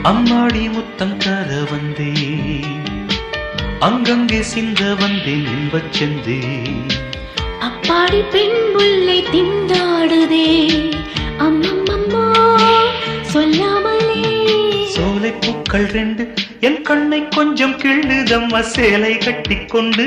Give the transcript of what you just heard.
அம்மாடி முத்தம் தர வந்தே அங்கங்கே சிந்த வந்தேன் இன்பச் செந்தே அப்பாடி பெண் முல்லை திண்டாடுதே அம்மம்மம்மா சொல்லாமலே சோலை பூக்கள் ரெண்டு என் கண்ணை கொஞ்சம் கிள்ளுதம்மா சேலை கட்டிக்கொண்டு